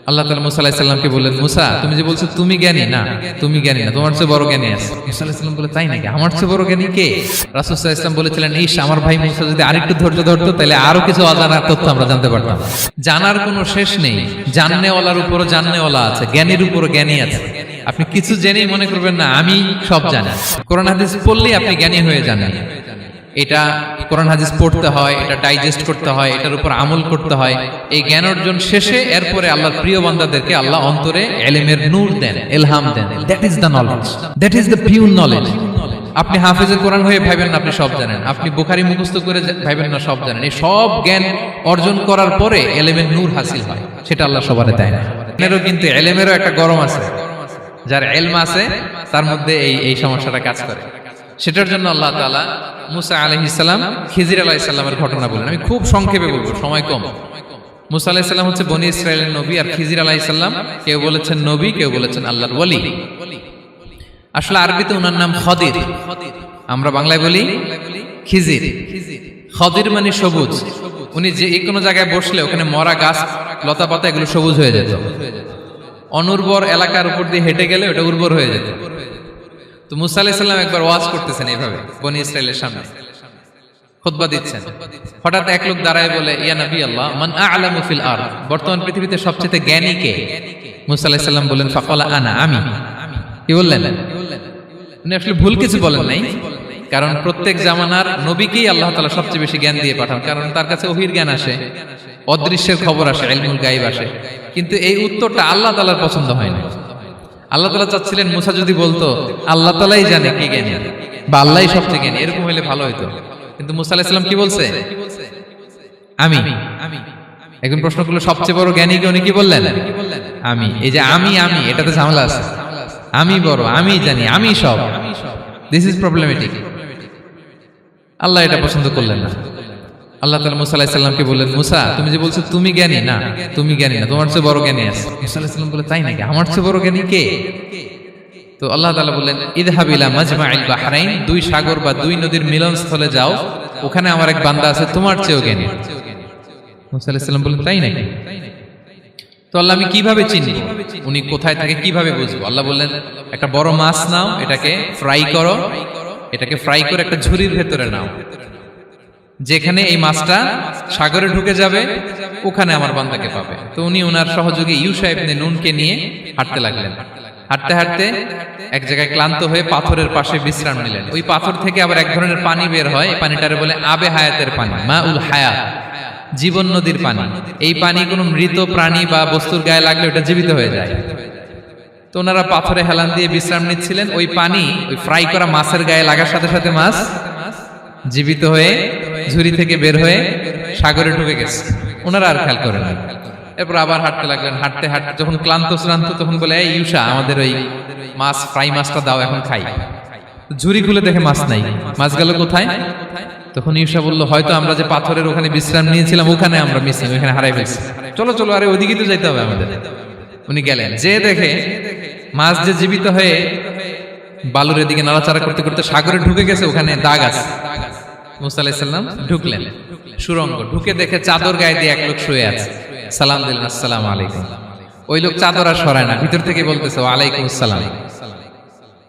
আল্লাহ তাআলা মুসা আলাইহিস সালামকে বললেন, মুসা তুমি যে বলছো তুমি জ্ঞানী, না তুমি জ্ঞানী না, তোমার চেয়ে বড় জ্ঞানী আছে। মুসা আলাইহিস সালাম বলে, তাই নাকি? আমার চেয়ে বড় জ্ঞানী কে? রাসূল সাল্লাল্লাহু আলাইহি ওয়াসাল্লাম বলেছিলেন, ইস আমার ভাই মুসা যদি আরেকটু ধৈর্য ধরতো তাহলে আরো কিছু অজানা তথ্য আমরা জানতে পারতাম। জানার কোনো শেষ নেই, জাননেওয়ালার উপরও জাননেওয়ালা আছে, জ্ঞানীর উপরও জ্ঞানী আছে। আপনি কিছু জেনেই মনে করবেন না আমি সব জানি। কোরআন হাদিস পড়লেই আপনি জ্ঞানী হয়ে যান। এটা কোরআন হাদিস পড়তে হয়, এটা ডাইজেস্ট করতে হয়, এটার উপর আমল করতে হয়। এই জ্ঞান অর্জন শেষে এরপরে আল্লাহর প্রিয় বান্দাদেরকে আল্লাহ অন্তরে ইলমের নূর দেন, ইলহাম দেন। That is the knowledge, that is the pure knowledge. আপনি হাফেজের কোরআন হয়ে ভাবেন না আপনি সব জানেন, আপনি বুখারী মুখস্থ করে ভাবেন না সব জানেন। এই সব জ্ঞান অর্জন করার পরে ইলমের নূর হাসিল হয়, সেটা আল্লাহ সবারে দেয় না। এরও কিন্তু ইলমেরও একটা গরম আছে, যার ইলম আছে তার মধ্যে এই সমস্যাটা কাজ করে। সেটার জন্য আল্লাহ তাআলা মুসা আলাইহিস সালাম, খিজির আলাইহিস সালামের ঘটনা বলেন। আমি খুব সংক্ষেপে বলবো, সময় কম। মুসা আলাইহিস সালাম হচ্ছে বনি ইসরাইলের নবী, আর খিজির আলাইহিস সালাম কেউ বলেছেন নবী, কেউ বলেছেন আল্লাহর ওলি। আসলে আরবিতে ওনার নাম খদির, আমরা বাংলায় বলি খিজির। খদির মানে সবুজ। উনি যে কোনো জায়গায় বসলে ওখানে মরা গাছ লতা পাতা এগুলো সবুজ হয়ে যেত। অনুর্বর এলাকার উপর দিয়ে হেঁটে গেলে ওটা উর্বর হয়ে যেত। তো মুসা আলাইহিস সালাম একবার ওয়াজ করতেছেন এইভাবে বনি ইসরাইলের সামনে, খুতবা দিচ্ছেন। হঠাৎ এক লোক দাঁড়ায় বলে, ইয়া নবী আল্লাহ, মান আ'লামু ফিল আরদ, বর্তমান পৃথিবীতে সবচেয়ে জ্ঞানী কে? মুসা আলাইহিস সালাম বলেন, ফাকালা আনা, আমি। কি বললেন? উনি আসলে ভুল কিছু বলেন নাই, কারণ প্রত্যেক জামানার নবীকেই আল্লাহ তাআলা সবচেয়ে বেশি জ্ঞান দিয়ে পাঠান, কারণ তার কাছে ওহীর জ্ঞান আসে, অদৃশ্যের খবর আসে, ইলমুল গায়ব আসে। কিন্তু এই উত্তরটা আল্লাহ তাআলার পছন্দ হয় না। আল্লাহ তাআলা চাচ্ছিলেন মুসা যদি বলতো আল্লাহ তাআলাই জানে কে জ্ঞানী বা আল্লাহই সবচেয়ে জ্ঞানী, এরকম হলে ভালো হতো। কিন্তু মুসা আলাইহিস সালাম কি বলছে? আমি। এখন প্রশ্ন করলো সবচেয়ে বড় জ্ঞানী কে? উনি কি বললেন? আমি। এই যে আমি এটাতে ঝামেলা আছে। আমি বড়, আমি জানি, আমি সব। This is problematic. আল্লাহ এটা পছন্দ করলেন না। আল্লাহ তাআলা মুসা আলাইহিস সালামকে বললেন, মুসা তুমি যে বলছো তুমি জ্ঞানী, না তুমি জ্ঞানী না, তোমার চেয়ে বড় জ্ঞানী আছে। মুসা আলাইহিস সালাম বলে, তাই নাকি? আমার চেয়ে বড় জ্ঞানী কে? তো আল্লাহ তাআলা বললেন, ইযহাব ইলা মাজমাইল বাহরাইন, দুই সাগর বা দুই নদীর মিলনস্থলে যাও, ওখানে আমার এক বান্দা আছে তোমার চেয়েও জ্ঞানী। মুসা আলাইহিস সালাম বললেন, তাই নাকি? তো আল্লাহ আমি কিভাবে চিনি উনি কোথায় থাকে, কিভাবে বুঝবো? আল্লাহ বললেন, একটা বড় মাছ নাও, এটাকে ফ্রাই করো, এটাকে ফ্রাই করে একটা ঝুড়ির ভেতরে নাও, যেখানে এই মাছটা সাগরে ঢুকে যাবে ওখানে আমার বান্দাকে পাবে। তো উনি ওনার সহযোগী ইউশা ইবনে নুনকে নিয়ে হাঁটতে লাগলেন। হাঁটতে হাঁটতে এক জায়গায় ক্লান্ত হয়ে পাথরের পাশে বিশ্রাম নিলেন। ওই পাথর থেকে আবার এক ধরনের পানি বের হয়, এই পানিটারে বলে আবে হায়াতের পানি, মাউল হায়াত, জীবন নদীর পানি। এই পানি কোনো মৃত প্রাণী বা বস্তুর গায়ে লাগলে ওটা জীবিত হয়ে যায়। তো ওনারা পাথরে হেলান দিয়ে বিশ্রাম নিচ্ছিলেন। ওই পানি ওই ফ্রাই করা মাছের গায়ে লাগার সাথে সাথে মাছ জীবিত হয়ে ঝুড়ি থেকে বের হয়ে সাগরে ঢুকে গেছে। ওনারা আর খেয়াল করেন না। এরপর আবার হাঁটতে লাগলেন। হাঁটতে হাঁটতে যখন ক্লান্ত শ্রান্ত, তখন বলে, এই ইউশা, আমাদের ওই মাছ ফ্রাই মাছটা দাও, এখন খাই। ঝুড়ি খুলে দেখে মাছ নাই। মাছ গেল কোথায়? তখন ইউশা বলল, হয়তো আমরা যে পাথরের ওখানে বিশ্রাম নিয়েছিলাম ওখানে আমরা মিসিং, ওখানে হারাই ফেলছি। চলো চলো, আরে ওইদিকে তো যাইতে হবে আমাদের। উনি গেলেন, যে দেখে মাছ যে জীবিত হয়ে বালুর এদিকে নাড়াচাড়া করতে করতে সাগরে ঢুকে গেছে, ওখানে দাগ আছে। মুসা আলাইহিস সালাম ঢুকলেন সুরঙ্গ, ঢুকে দেখে চাদর গায়ে দিয়ে এক লোক শুয়ে আছে। সালাম দিলেন, আসসালামু আলাইকুম। ওই লোক চাদর আর সরায় না, ভিতর থেকে বলতেছে, ওয়ালাইকুম আসসালাম।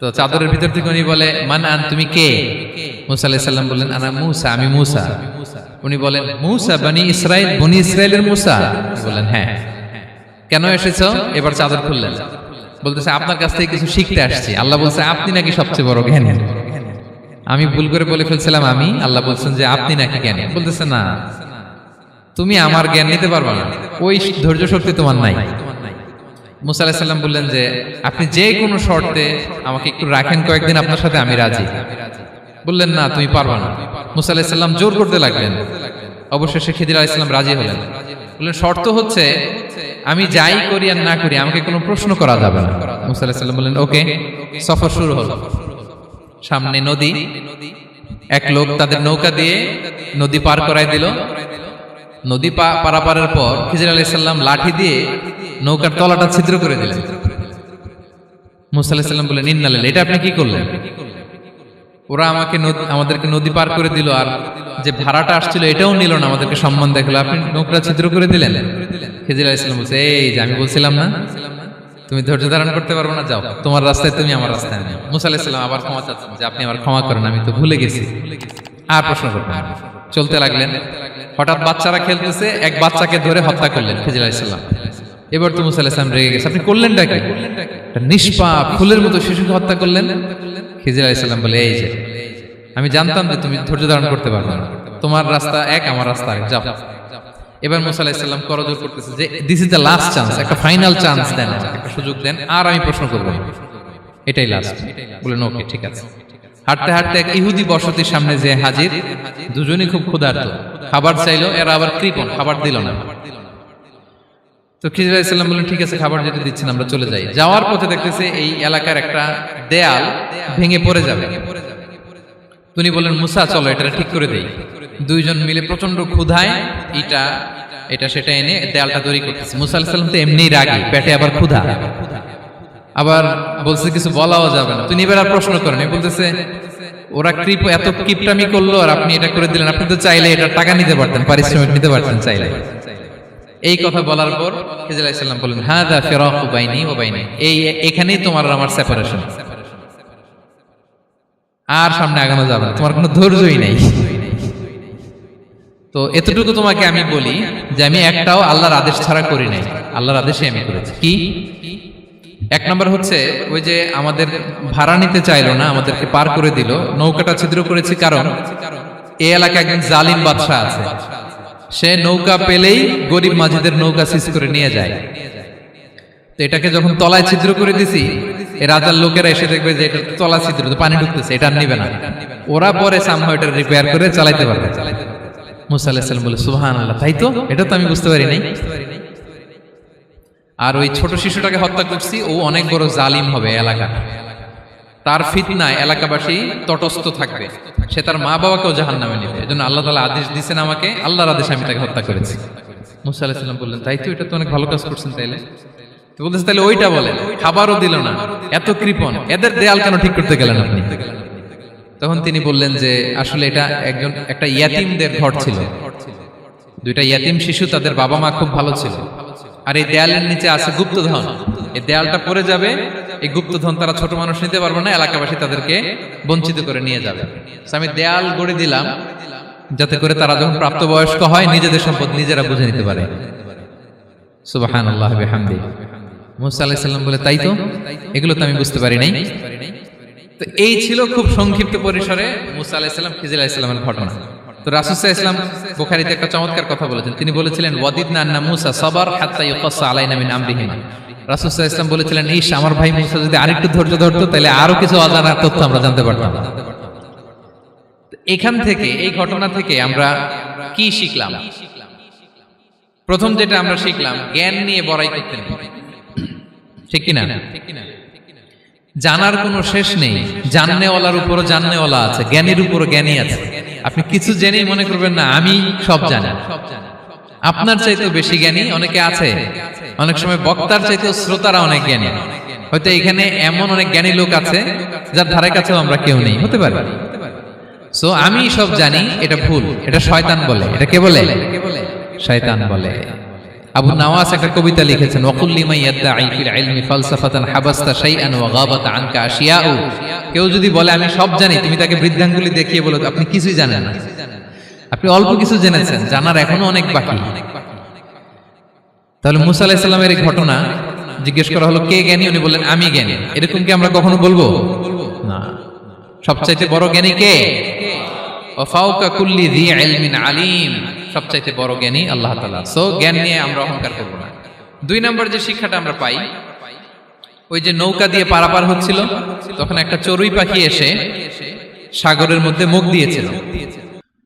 তো চাদরের ভিতর থেকে উনি বলে, মান আন, তুমি কে? মুসা আলাইহিস সালাম বললেন, আনা মুসা, আমি মুসা। উনি বলেন, মুসা বনি ইসরাইল, বনি ইসরাইলের মুসা? বললেন, হ্যাঁ। কেন এসেছো? এবার চাদর খুললেন। বলতেছে, আপনার কাছ থেকে কিছু শিখতে আসছি। আল্লাহ বলছে, আপনি নাকি সবচেয়ে বড় জ্ঞানী। আমি ভুল করে বলে ফেলছিলাম আমি। আল্লাহ বলছেন যে আপনি নাকি জ্ঞানী। বলতেছে, না, তুমি আমার জ্ঞান নিতে পারবে না, ওই ধৈর্য শক্তি তোমার নাই। মুসা আলাইহিস সালাম বললেন যে আপনি যে কোনো শর্তে আমাকে একটু রাখেন কয়েকদিন, আপনার সাথে আমি রাজি। বললেন, না তুমি পারবে না। মুসা আলাইহিস সালাম জোর করতে লাগলেন। অবশেষে খিদির আলাইহিস সালাম রাজি হলেন। বললেন, শর্ত হচ্ছে আমি যাই করি আর না করি আমাকে কোনো প্রশ্ন করা যাবে না। মুসা আলাইহিস সালাম বললেন, ওকে। সফর শুরু হলো। সামনে নদী, এক লোক তাদের নৌকা দিয়ে নদী পার করাই দিল। নদী পারাপারের পর খিজির আলাইহিস সালাম লাঠি দিয়ে নৌকার তলাটা ছিদ্র করে দিলেন। মুসা আলাইহিস সালাম বললেন, ইন্না লিল্লাহি, এটা আপনি কি করলেন? ওরা আমাদেরকে নদী পার করে দিল, আর যে ভাড়াটা আসছিল এটাও নিল না, আমাদেরকে সম্মান দেখালো, আপনি নৌকা ছিদ্র করে দিলেন। খিজির আলাইহিস সালাম বলছে, এই যে আমি বলছিলাম না তুমি ধৈর্য ধারণ করতে পারবে না, যাও তোমার রাস্তায় তুমি, আমার রাস্তায় আমি। মুসা আলাইহিস সালাম আবার ক্ষমা চাচ্ছেন যে আপনি আমার ক্ষমা করেন, আমি তো ভুলে গেছি, আর প্রশ্ন করবেন না। চলতে লাগলেন। হঠাৎ বাচ্চারা খেলতেছে, এক বাচ্চাকে ধরে হত্যা করলেন খিজির আলাইহিস সালাম। এবার তো মুসা আলাইহিস সালাম রেগে গেছে, আপনি করলেনটা কি? একটা নিষ্পাপ ফুলের মতো শিশুকে হত্যা করলেন। খিজির আলাইহিস সালাম বলে, এই যে আমি জানতাম যে তুমি ধৈর্য ধারণ করতে পারবে না, তোমার রাস্তা এক, আমার রাস্তা আরেক, যাও। এবার মুসা আলাইহিস সালাম করজোর করতেছে যে this is the last chance, একটা ফাইনাল চান্স দেন, একটা সুযোগ দেন, আর আমি প্রশ্ন করব না, এটাই লাস্ট। বলেন ওকে ঠিক আছে। হাঁটতে হাঁটতে এক ইহুদি বসতির সামনে যে হাজির, দুজনই খুব ক্ষুধার্ত, খাবার চাইলো, এরা আবার কৃপণ, খাবার দিল না। তো খিজির আলাইহিস সালাম বললেন ঠিক আছে, খাবার যেটা দিচ্ছেন আমরা চলে যাই। যাওয়ার পথে দেখতেছে এই এলাকার একটা দেয়াল ভেঙে পড়ে যাবে। তিনি বললেন মুসা চলো এটা ঠিক করে দেই। দুইজন মিলে প্রচন্ড ক্ষুধায় এটা সেটা এনে দেয়ালটা তৈরি করতেছে। মুসা আলাইহিস সালাম তো এমনিই রাগী, পেটে আবার ক্ষুধা, আবার বলছে কিছু বলাও যাবে না। তিনি এবার আর প্রশ্ন করেন, বলতেছে ওরা এত কিপটামি করলো আর আপনি এটা করে দিলেন, আপনি তো চাইলে এটা টাকা নিতে পারতেন, পারিশ্রমিক নিতে পারতেন চাইলে। এই কথা বলার পর খিজির আলাইহিস সালাম বললেন হাদা ফিরাকু বাইনি ওয়া বাইনি, এখানেই তোমার আর আমার সেপারেশন, আর সামনে আগানো যাবে না, তোমার কোনো ধৈর্যই নাই। তো এতটুকু তোমাকে আমি বলি যে আমি একটাও আল্লাহর আদেশ ছাড়া করি নাই, আল্লাহর আদেশে আমি করেছি। কি? এক নম্বর হচ্ছে ওই যে আমাদের ভাড়া নিতে চাইলো না, আমাদেরকে পার করে দিল, নৌকাটা ছিদ্র করেছি, কারণ এই এলাকায় একজন জালিম বাদশা আছে, সে নৌকা পেলেই গরিব মাঝিদের নৌকা সিজ করে নিয়ে যায়। তো এটাকে যখন তলায় ছিদ্র করে দিছি, এই রাজার লোকেরা এসে দেখবে যে এটা তলা ছিদ্র, তো পানি ঢুকতেছে, এটা আর নিবে না, ওরা পরে সামহাও এটা রিপেয়ার করে চালাইতে পারবে। মুসা আলাইহিস সালাম বলে সুবহানাল্লাহ, তাই তো, এটা তো আমি বুঝতে পারি নাই। আর ওই ছোট শিশুটাকে হত্যা করছি, ও অনেক বড় জালিম হবে এলাকা, তার ফিতনায় এলাকাবাসী তটস্থ থাকবে, সে তার মা বাবাকেও জাহান্নামে নেবে, এজন্য আল্লাহ তাআলা আদেশ দিয়েছেন আমাকে, আল্লাহর আদেশে আমি তাকে হত্যা করেছি। মুসা আলাইহিস সালাম বললেন তাই তো, এটা তো অনেক ভালো কাজ করছেন। তাইলে তো বলতেছে তাহলে ওইটা বলেন, খাবারও দিল না, এত কৃপণ, এদের দেয়াল কেন ঠিক করতে গেলেন আপনি? তখন তিনি বললেন যে আসলে এটা একটা ইয়াতিমদের ঘর ছিল, দুইটা ইয়াতিম শিশু, তাদের বাবা মা খুব ভালো ছিল, আর এই দেয়ালের নিচে আছে গুপ্তধন, এই দেয়ালটা পড়ে যাবে, এই গুপ্তধন তারা ছোট মানুষ নিতে পারবে না, এলাকাবাসী তাদেরকে বঞ্চিত করে নিয়ে যাবে। আমি দেয়াল গড়ে দিলাম যাতে করে তারা যখন প্রাপ্তবয়স্ক হয় নিজেদের সম্পদ নিজেরা বুঝে নিতে পারে। সুবহানাল্লাহ বিহামদি। মুসা আলাইহিস সালাম বলে তাই তো, এগুলো তো আমি বুঝতে পারি নাই। তো এই ছিল খুব সংক্ষিপ্ত পরিসরে মুসা আলাইহিস সালাম খিজির আলাইহিস সালামের ঘটনা। তো রাসূল সাল্লাল্লাহু আলাইহি ওয়াসাল্লাম বুখারীতে একটা চমৎকার কথা বলেছেন, তিনি বলেছিলেন ওয়াদিদনা আন্না মুসা সাবার হাত্তা ইউকাসসা আলাইনা মিন আমরিহিমা। রাসূল সাল্লাল্লাহু আলাইহি ওয়াসাল্লাম বলেছিলেন ইস, আমার ভাই মুসা যদি আরেকটু ধৈর্য ধরতো তাহলে আরো কিছু অজানা তথ্য আমরা জানতে পারতাম। এখান থেকে, এই ঘটনা থেকে আমরা কি শিখলাম? প্রথম যেটা আমরা শিখলাম, জ্ঞান নিয়ে বড়াই করতে নেই, ঠিক কিনা? জানার কোনো শেষ নেই, জাননেওয়ালার উপরও জাননেওয়ালা আছে, জ্ঞানীর উপরও জ্ঞানী আছে। আপনি কিছু জেনেই মনে করবেন না আমি সব জানি, আপনার চাইতেও বেশি জ্ঞানী অনেকে আছে। অনেক সময় বক্তার চাইতেও শ্রোতারা অনেক জ্ঞানী। হয়তো এখানে এমন অনেক জ্ঞানী লোক আছে যার ধারে কাছেও আমরা কেউ নেই, হতে পারে। সো আমি সব জানি, এটা ভুল, এটা শয়তান বলে। এটা কে বলে? শয়তান বলে। আবু নাওয়াস একটা কবিতা লিখেছেন, ওয়াকুল্লি মান ইয়াদঈ ফিল ইলমি ফালসাফাতান হাবাসতা শাইআন ওয়া গাবাত আনকা আশিয়াউ। কেউ যদি বলে আমি সব জানি, তুমি তাকে বৃদ্ধাঙ্গুলি দেখিয়ে বলো আপনি কিছুই জানেন না, আপনি অল্প কিছু জেনেছেন, জানার এখনো অনেক বাকি। তাহলে মুসা আলাইহিস সালামের এই ঘটনা জিজ্ঞেস করা হলো কে জ্ঞানী, উনি বললেন আমি জ্ঞানী। এরকম কি আমরা কখনো বলবো? না। সবচাইতে বড় জ্ঞানী কে? ওয়া ফাওকা কুল্লি যী ইলমিন আলিম। সবচাইতে বড় জ্ঞানী আল্লাহ তাআলা। সো জ্ঞান নিয়ে আমরা অহংকার করব না। দুই নম্বর যে শিক্ষাটা আমরা পাই, ওই যে নৌকা দিয়ে পারাপার হচ্ছিল, তখন একটা চড়ুই পাখি এসে সাগরের মধ্যে মুখ দিয়েছিল।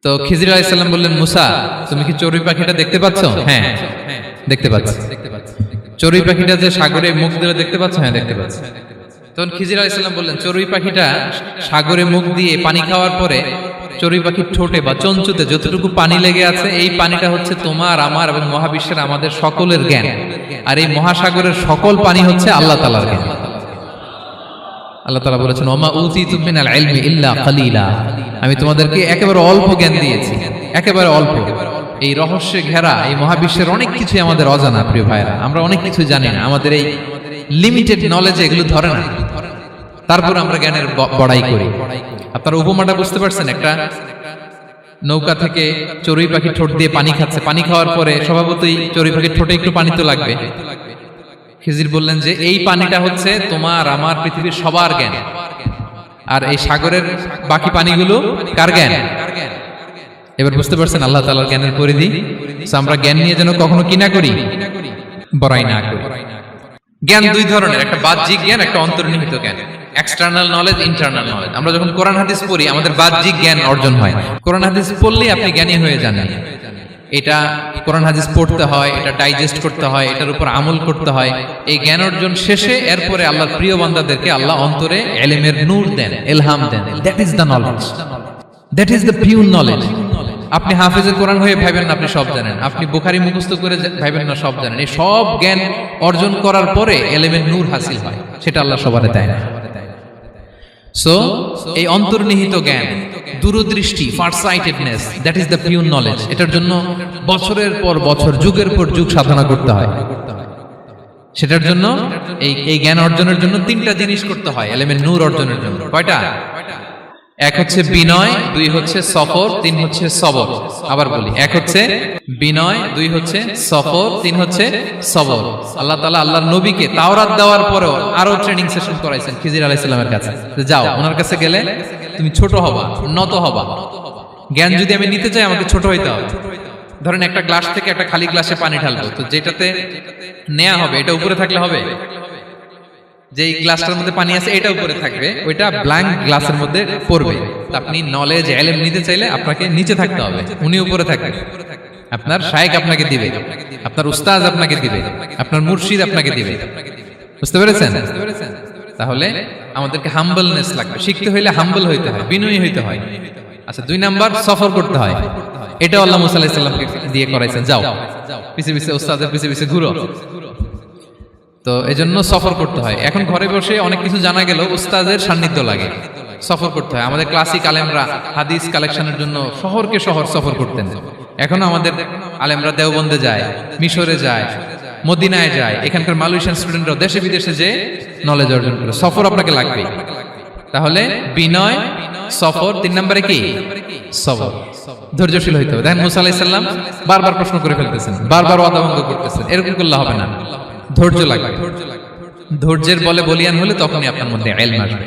তো খিজির আলাইহিস সালাম বললেন মুসা, তুমি কি চড়ুই পাখিটা দেখতে পাচ্ছ? হ্যাঁ দেখতে পাচ্ছি। চড়ুই পাখিটা যে সাগরে মুখ দিলে দেখতে পাচ্ছ? হ্যাঁ দেখতে পাচ্ছি। তখন খিজির আলাইহিস সালাম বললেন চড়ুই পাখিটা সাগরে মুখ দিয়ে পানি খাওয়ার পরে চড়ুই পাখির ঠোঁটে বা চঞ্চুতে যতটুকু পানি লেগে আছে, এই পানিটা হচ্ছে তোমার, আমার এবং মহাবিশ্বের আমাদের সকলের জ্ঞান। আর এই মহাসাগরের সকল পানি হচ্ছে আল্লাহ তাআলার জ্ঞান। আল্লাহ তাআলা বলেছেন ওমা উতিতু মিনাল ইলমি ইল্লা কালিলা। আমি তোমাদেরকে একেবারে অল্প জ্ঞান দিয়েছি, একেবারে অল্প। এই রহস্যে ঘেরা এই মহাবিশ্বের অনেক কিছু আমাদের অজানা প্রিয় ভাইরা, আমরা অনেক কিছু জানি না, আমাদের এই লিমিটেড নলেজে এগুলো ধরে না, তারপর আমরা জ্ঞানের বড়াই করি। আপনারা উপমাটা বুঝতে পারছেন? একটা নৌকা থেকে চড়ুই পাখি ঠোঁট দিয়ে পানি খাচ্ছে, পানি খাওয়ার পরে স্বভাবতই চড়ুই পাখির ঠোঁটে একটু পানি তো লাগবে। খিজির বললেন যে এই পানিটা হচ্ছে তোমার আমার পৃথিবীর সবার জ্ঞান, আর এই সাগরের বাকি পানিগুলো কার জ্ঞান? এবার বুঝতে পারছেন আল্লাহ তাআলার জ্ঞানের পরিধি। আমরা জ্ঞান নিয়ে যেন কখনো কি না করি, বড়াই না করি। জ্ঞান দুই ধরনের, একটা বাহ্যিক জ্ঞান, একটা অন্তর্নিহিত জ্ঞান। External knowledge, internal knowledge. আমরা যখন কোরআন হাদিস পড়ি আমাদের বাহ্যিক জ্ঞান অর্জন হয়। কোরআন হাদিস পড়লেই আপনি জ্ঞানী হয়ে যান। এটা কোরআন হাদিস পড়তে হয়, এটা ডাইজেস্ট করতে হয়, এটার উপর আমল করতে হয়। এই জ্ঞান অর্জন শেষে এরপরে আল্লাহর প্রিয় বান্দাদেরকে আল্লাহ অন্তরে ইলমের নূর দেন, ইলহাম দেন। That is the knowledge, that is the pure knowledge. আপনি হাফেজে কোরআন হয়ে ভাবেন না আপনি সব জানেন, আপনি বুখারী মুখস্থ করে ভাবেন না সব জানেন। এই সব জ্ঞান অর্জন করার পরে ইলমের নূর হাসিল হয়, সেটা আল্লাহ সবারে দেয় না। সো এই অন্তর্নিহিত জ্ঞান, দূরদৃষ্টি, farsightedness, that is the pure knowledge. এটার জন্য বছরের পর বছর, যুগের পর যুগ সাধনা করতে হয়। সেটার জন্য এই জ্ঞান অর্জনের জন্য তিনটা জিনিস করতে হয় ইলমের নূর অর্জনের জন্য। কয়টা? এক হচ্ছে বিনয়, দুই হচ্ছে সফর, তিন হচ্ছে সবর। আবার বলি, এক হচ্ছে বিনয়, দুই হচ্ছে সফর, তিন হচ্ছে সবর। আল্লাহ তাআলা আল্লাহর নবীকে তাওরাত দেওয়ার পরেও আরো ট্রেনিং সেশন করাইছেন খিজির আলাইহিস সালামের কাছে। যাও, ওনার কাছে গেলে তুমি ছোট হবা, নত হবা। জ্ঞান যদি আমি নিতে চাই আমাকে ছোট হইতে হবে। ধরেন একটা গ্লাস থেকে একটা খালি গ্লাসে পানি ঢালবো, তো যেটাতে নেওয়া হবে এটা উপরে থাকলে হবে? যে গ্লাসটার মধ্যে পানি আছে এটা উপরে থাকবে, ওইটা ব্ল্যাঙ্ক গ্লাসের মধ্যে পড়বে। আপনি নলেজ ইলম নিতে চাইলে আপনাকে নিচে থাকতে হবে, উনি উপরে থাকবেন। আপনার শায়েখ আপনাকে দিবে, আপনার উস্তাদ আপনাকে দিবে, আপনার মুর্শিদ আপনাকে দিবে। বুঝতে পেরেছেন? তাহলে আমাদেরকে হাম্বলনেস লাগবে। শিখতে হইলে হাম্বল হইতে হয়, বিনয়ী হইতে হয়। আচ্ছা, দুই নাম্বার সফর করতে হয়। এটা আল্লাহ মুসা আলাইহিস সালামকে দিয়ে করাইছেন, যাও পিছে পিছে উস্তাদের পিছে পিছে ঘুরো। তো এজন্য সফর করতে হয়। এখন ঘরে বসে অনেক কিছু জানা গেল, উস্তাদের সান্নিধ্য লাগে, সফর করতে হয়। আমাদের ক্লাসিক আলেমরা হাদিস কালেকশনের জন্য শহরকে শহর সফর করতেন। এখনো আমাদের আলেমরা দেওবন্দে যায়, মিশরে যায়, মদিনায় যায়। এখানকার মালয়েশিয়ান স্টুডেন্টরাও দেশে বিদেশে যে নলেজ অর্জন করে। সফর আপনাকে লাগবে। তাহলে বিনয়, সফর, তিন নম্বরে কি? সবর। ধৈর্যশীল হইতে হবে। দেখেন মুসা আলাইহিস সালাম বারবার প্রশ্ন করে ফেলতেছেন, বারবার ওয়াদা ভঙ্গ করতেছেন। এরকম করলে হবে না, ধৈর্য লাগবে। ধৈর্যের বলে বলিয়ান হলে তখনই আপনার মধ্যে ইলম আসবে।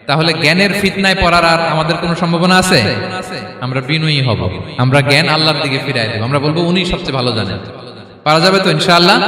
তাহলে জ্ঞানের ফিতনায় পড়ার আর আমাদের কোনো সম্ভাবনা আছে? আমরা বিনয়ী হব, আমরা জ্ঞান আল্লাহর দিকে ফিরাই দেব, আমরা বলবো উনি সবচেয়ে ভালো জানেন। পারা যাবে তো ইনশাআল্লাহ?